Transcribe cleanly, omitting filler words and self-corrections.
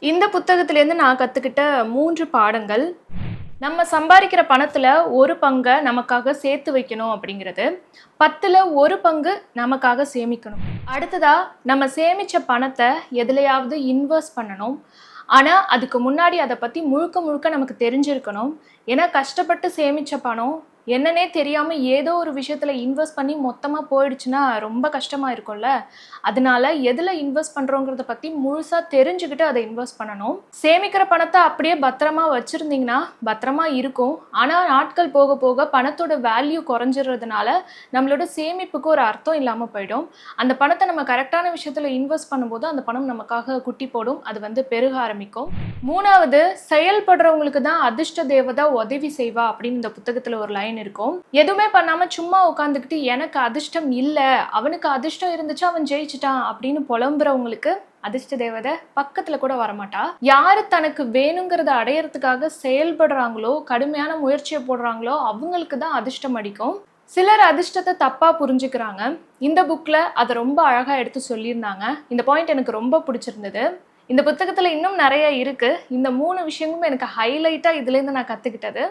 இந்த புத்தகத்திலேருந்து நான் கற்றுக்கிட்ட 3 பாடங்கள். நம்ம சம்பாதிக்கிற பணத்தில் ஒரு பங்கை நமக்காக சேர்த்து வைக்கணும் அப்படிங்கிறது. 10ல் ஒரு பங்கு நமக்காக சேமிக்கணும். அடுத்ததாக நம்ம சேமித்த பணத்தை எதுலையாவது இன்வெஸ்ட் பண்ணணும். ஆனால் அதுக்கு முன்னாடி அதை பற்றி முழுக்க முழுக்க நமக்கு தெரிஞ்சிருக்கணும். ஏன்னா கஷ்டப்பட்டு சேமித்த பணம் என்னன்னே தெரியாமல் ஏதோ ஒரு விஷயத்தில் இன்வெஸ்ட் பண்ணி மொத்தமாக போயிடுச்சுன்னா ரொம்ப கஷ்டமாக இருக்கும்ல. அதனால எதில் இன்வெஸ்ட் பண்ணுறோங்கிறத பற்றி முழுசாக தெரிஞ்சுக்கிட்டு அதை இன்வெஸ்ட் பண்ணணும். சேமிக்கிற பணத்தை அப்படியே பத்திரமா வச்சுருந்தீங்கன்னா பத்திரமா இருக்கும். ஆனால் நாட்கள் போக போக பணத்தோட வேல்யூ குறைஞ்சிடுறதுனால நம்மளோட சேமிப்புக்கு ஒரு அர்த்தம் இல்லாமல் போயிடும். அந்த பணத்தை நம்ம கரெக்டான விஷயத்தில் இன்வெஸ்ட் பண்ணும்போது அந்த பணம் நமக்காக குட்டி போடும். அது பெருக ஆரம்பிக்கும். 3வது, செயல்படுறவங்களுக்கு தான் அதிர்ஷ்ட தேவதா உதவி செய்வா அப்படின்னு இந்த புத்தகத்தில் ஒரு லைன் இருக்கும். எதுவுமே பண்ணாம சும்மா உட்காந்துக்கிட்டு எனக்கு அதிர்ஷ்டம் இல்லை, அவனுக்கு அதிர்ஷ்டம் இருந்துச்சு அவன் ஜெயிச்சுட்டான் அப்படின்னு புலம்புறவங்களுக்கு அதிர்ஷ்ட தேவதை பக்கத்துல கூட வரமாட்டா. யாரு தனக்கு வேணுங்கிறத அடையறதுக்காக செயல்படுறாங்களோ, கடுமையான முயற்சியை போடுறாங்களோ அவங்களுக்கு தான் அதிர்ஷ்டம் அடிக்கும். சிலர் அதிர்ஷ்டத்தை தப்பா புரிஞ்சுக்கிறாங்க. இந்த புக்ல அதை ரொம்ப அழகா எடுத்து சொல்லியிருந்தாங்க. இந்த பாயிண்ட் எனக்கு ரொம்ப பிடிச்சிருந்தது. இந்த புத்தகத்துல இன்னும் நிறைய இருக்கு. இந்த 3 விஷயங்களும் எனக்கு ஹைலைட்டா இதுல இருந்து நான் கத்துக்கிட்டது.